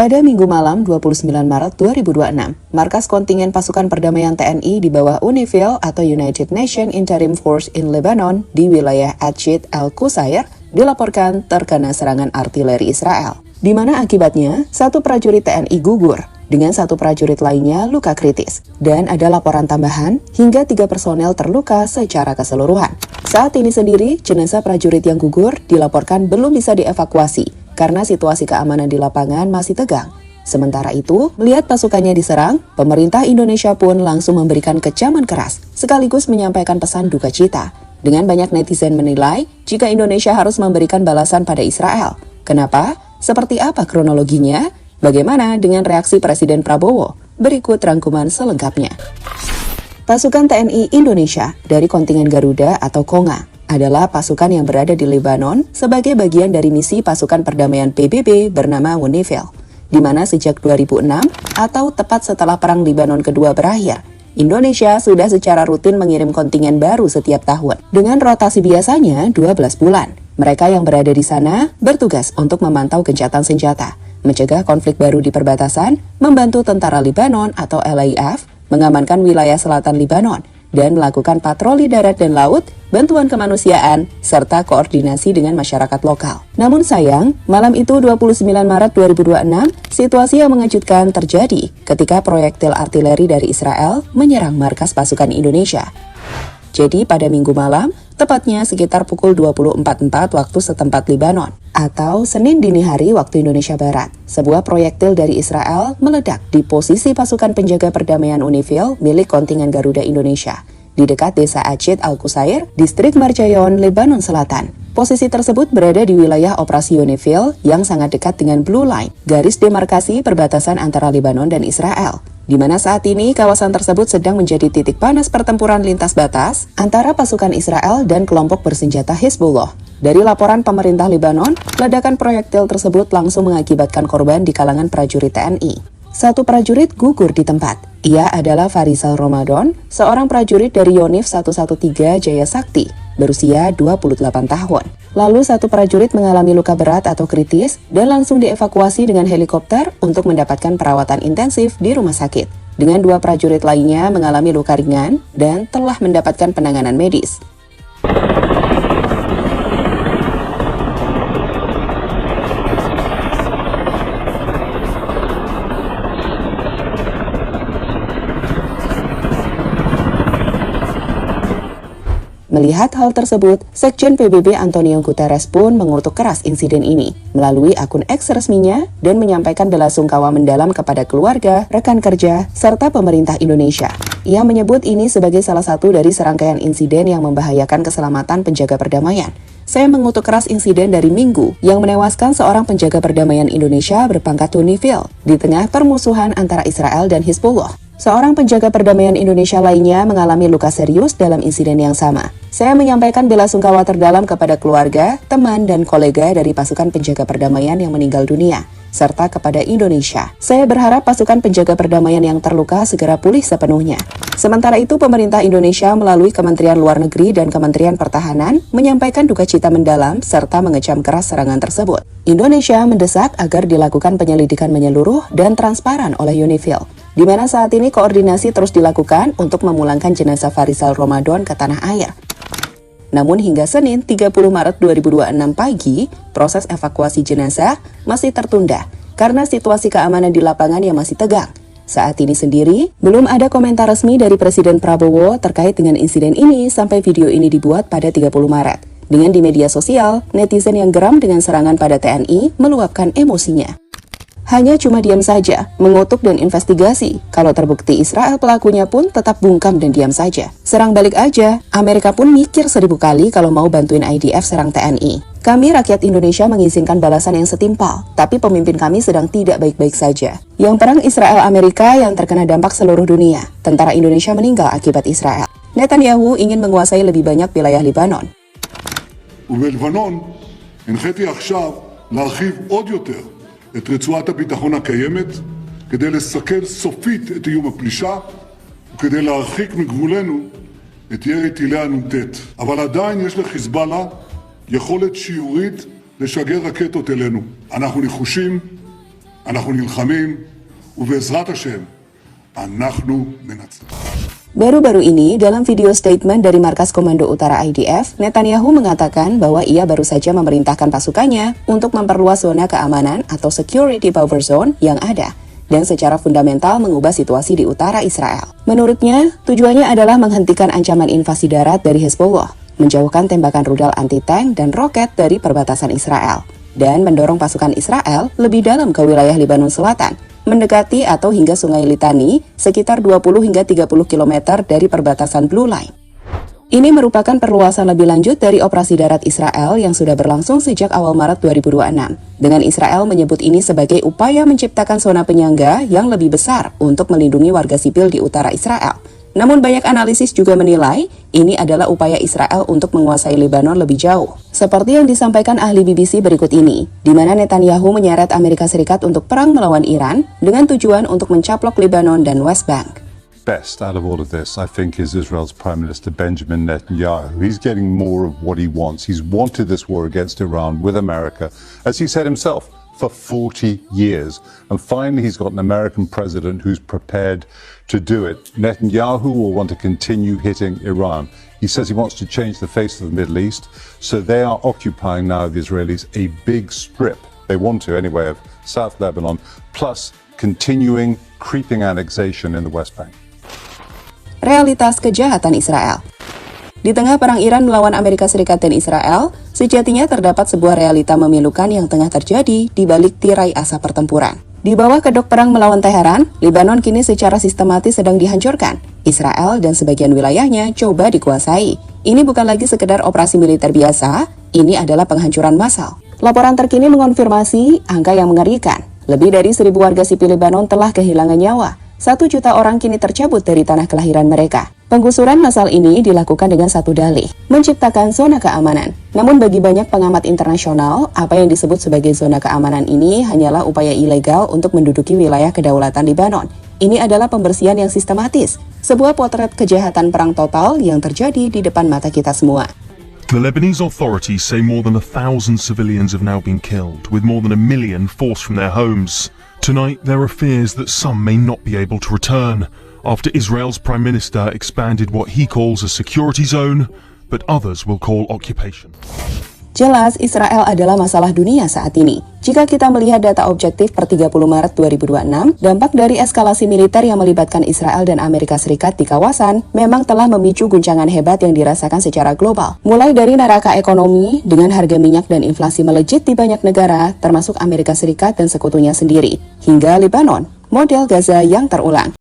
Pada Minggu malam 29 Maret 2026, markas kontingen pasukan perdamaian TNI di bawah UNIFIL atau United Nations Interim Force in Lebanon di wilayah Atshid al-Qusair dilaporkan terkena serangan artileri Israel, di mana akibatnya satu prajurit TNI gugur dengan satu prajurit lainnya luka kritis, dan ada laporan tambahan hingga 3 personel terluka secara keseluruhan. Saat ini sendiri, jenazah prajurit yang gugur dilaporkan belum bisa dievakuasi karena situasi keamanan di lapangan masih tegang. Sementara itu, melihat pasukannya diserang, pemerintah Indonesia pun langsung memberikan kecaman keras, sekaligus menyampaikan pesan duka cita. Dengan banyak netizen menilai, jika Indonesia harus memberikan balasan pada Israel. Kenapa? Seperti apa kronologinya? Bagaimana dengan reaksi Presiden Prabowo? Berikut rangkuman selengkapnya. Pasukan TNI Indonesia dari kontingen Garuda atau KONGA adalah pasukan yang berada di Lebanon sebagai bagian dari misi pasukan perdamaian PBB bernama UNIFIL, di mana sejak 2006 atau tepat setelah Perang Lebanon kedua berakhir, Indonesia sudah secara rutin mengirim kontingen baru setiap tahun. Dengan rotasi biasanya 12 bulan, mereka yang berada di sana bertugas untuk memantau gencatan senjata, mencegah konflik baru di perbatasan, membantu tentara Lebanon atau LAF, mengamankan wilayah selatan Lebanon, dan melakukan patroli darat dan laut, bantuan kemanusiaan, serta koordinasi dengan masyarakat lokal. Namun sayang, malam itu 29 Maret 2026, situasi yang mengejutkan terjadi ketika proyektil artileri dari Israel menyerang markas pasukan Indonesia. Jadi pada Minggu malam, tepatnya sekitar pukul 24.04 waktu setempat Lebanon, atau Senin dini hari waktu Indonesia Barat, sebuah proyektil dari Israel meledak di posisi pasukan penjaga perdamaian UNIFIL milik kontingen Garuda Indonesia, di dekat desa Atshid al-Qusair, distrik Marjayon, Lebanon Selatan. Posisi tersebut berada di wilayah operasi UNIFIL yang sangat dekat dengan Blue Line, garis demarkasi perbatasan antara Lebanon dan Israel, di mana saat ini kawasan tersebut sedang menjadi titik panas pertempuran lintas batas antara pasukan Israel dan kelompok bersenjata Hizbullah. Dari laporan pemerintah Lebanon, ledakan proyektil tersebut langsung mengakibatkan korban di kalangan prajurit TNI. Satu prajurit gugur di tempat. Ia adalah Farisal Ramadan, seorang prajurit dari Yonif 113 Jaya Sakti, berusia 28 tahun. Lalu satu prajurit mengalami luka berat atau kritis dan langsung dievakuasi dengan helikopter untuk mendapatkan perawatan intensif di rumah sakit. Dengan 2 prajurit lainnya mengalami luka ringan dan telah mendapatkan penanganan medis. Melihat hal tersebut, Sekjen PBB Antonio Guterres pun mengutuk keras insiden ini melalui akun X resminya dan menyampaikan belasungkawa mendalam kepada keluarga, rekan kerja, serta pemerintah Indonesia. Ia menyebut ini sebagai salah satu dari serangkaian insiden yang membahayakan keselamatan penjaga perdamaian. Saya mengutuk keras insiden dari Minggu yang menewaskan seorang penjaga perdamaian Indonesia berpangkat UNIFIL di tengah permusuhan antara Israel dan Hizbullah. Seorang penjaga perdamaian Indonesia lainnya mengalami luka serius dalam insiden yang sama. Saya menyampaikan belasungkawa terdalam kepada keluarga, teman, dan kolega dari pasukan penjaga perdamaian yang meninggal dunia, serta kepada Indonesia. Saya berharap pasukan penjaga perdamaian yang terluka segera pulih sepenuhnya. Sementara itu, pemerintah Indonesia melalui Kementerian Luar Negeri dan Kementerian Pertahanan menyampaikan duka cita mendalam serta mengecam keras serangan tersebut. Indonesia mendesak agar dilakukan penyelidikan menyeluruh dan transparan oleh UNIFIL, di mana saat ini koordinasi terus dilakukan untuk memulangkan jenazah Farisal Ramadan ke tanah air. Namun hingga Senin 30 Maret 2026 pagi, proses evakuasi jenazah masih tertunda karena situasi keamanan di lapangan yang masih tegang. Saat ini sendiri, belum ada komentar resmi dari Presiden Prabowo terkait dengan insiden ini sampai video ini dibuat pada 30 Maret. Dengan di media sosial, netizen yang geram dengan serangan pada TNI meluapkan emosinya. Hanya cuma diam saja, mengutuk dan investigasi. Kalau terbukti Israel pelakunya pun tetap bungkam dan diam saja. Serang balik aja, Amerika pun mikir 1000 kali kalau mau bantuin IDF serang TNI. Kami rakyat Indonesia mengizinkan balasan yang setimpal, tapi pemimpin kami sedang tidak baik-baik saja. Yang perang Israel-Amerika yang terkena dampak seluruh dunia. Tentara Indonesia meninggal akibat Israel. Netanyahu ingin menguasai lebih banyak wilayah Lebanon. ובלבנון הנחיתי עכשיו להרחיב עוד יותר את רצועת הביטחון הקיימת כדי לסכל סופית את איום הפלישה וכדי להרחיק מגבולנו את ירי טילי הנ"ט. אבל עדיין יש לחיזבאללה יכולת שיורית לשגר רקטות אלינו. אנחנו נחושים, אנחנו נלחמים, ובעזרת השם, אנחנו מנצחים. Baru-baru ini, dalam video statement dari Markas Komando Utara IDF, Netanyahu mengatakan bahwa ia baru saja memerintahkan pasukannya untuk memperluas zona keamanan atau security buffer zone yang ada, dan secara fundamental mengubah situasi di utara Israel. Menurutnya, tujuannya adalah menghentikan ancaman invasi darat dari Hezbollah, menjauhkan tembakan rudal anti-tank dan roket dari perbatasan Israel, dan mendorong pasukan Israel lebih dalam ke wilayah Lebanon Selatan, mendekati atau hingga Sungai Litani, sekitar 20 hingga 30 km dari perbatasan Blue Line. Ini merupakan perluasan lebih lanjut dari operasi darat Israel yang sudah berlangsung sejak awal Maret 2026, dengan Israel menyebut ini sebagai upaya menciptakan zona penyangga yang lebih besar untuk melindungi warga sipil di utara Israel. Namun banyak analisis juga menilai ini adalah upaya Israel untuk menguasai Lebanon lebih jauh. Seperti yang disampaikan ahli BBC berikut ini, di mana Netanyahu menyeret Amerika Serikat untuk perang melawan Iran dengan tujuan untuk mencaplok Lebanon dan West Bank. Best out of all of this, I think, is Israel's Prime Minister Benjamin Netanyahu. He's getting more of what he wants. He's wanted this war against Iran with America, as he said himself, for 40 years. And finally, he's got an American president who's prepared to do it. Netanyahu will want to continue hitting Iran. He says he wants to change the face of the Middle East, so they are occupying now, the Israelis, a big strip, they want to anyway, of South Lebanon, plus continuing creeping annexation in the West Bank. Realitas kejahatan Israel. Di tengah perang Iran melawan Amerika Serikat dan Israel, sejatinya terdapat sebuah realita memilukan yang tengah terjadi di balik tirai asap pertempuran. Di bawah kedok perang melawan Teheran, Lebanon kini secara sistematis sedang dihancurkan. Israel dan sebagian wilayahnya coba dikuasai. Ini bukan lagi sekedar operasi militer biasa, ini adalah penghancuran massal. Laporan terkini mengonfirmasi angka yang mengerikan. Lebih dari 1.000 warga sipil Lebanon telah kehilangan nyawa. 1 juta orang kini tercabut dari tanah kelahiran mereka. Penggusuran massal ini dilakukan dengan satu dalih, menciptakan zona keamanan. Namun bagi banyak pengamat internasional, apa yang disebut sebagai zona keamanan ini hanyalah upaya ilegal untuk menduduki wilayah kedaulatan Lebanon. Ini adalah pembersihan yang sistematis, sebuah potret kejahatan perang total yang terjadi di depan mata kita semua. The Lebanese authorities say more than 1,000 civilians have now been killed, with more than 1 million forced from their homes. Tonight, there are fears that some may not be able to return, after Israel's Prime Minister expanded what he calls a security zone, but others will call occupation. Jelas, Israel adalah masalah dunia saat ini. Jika kita melihat data objektif per 30 Maret 2026, dampak dari eskalasi militer yang melibatkan Israel dan Amerika Serikat di kawasan memang telah memicu guncangan hebat yang dirasakan secara global. Mulai dari neraka ekonomi dengan harga minyak dan inflasi melejit di banyak negara, termasuk Amerika Serikat dan sekutunya sendiri, hingga Lebanon, model Gaza yang terulang.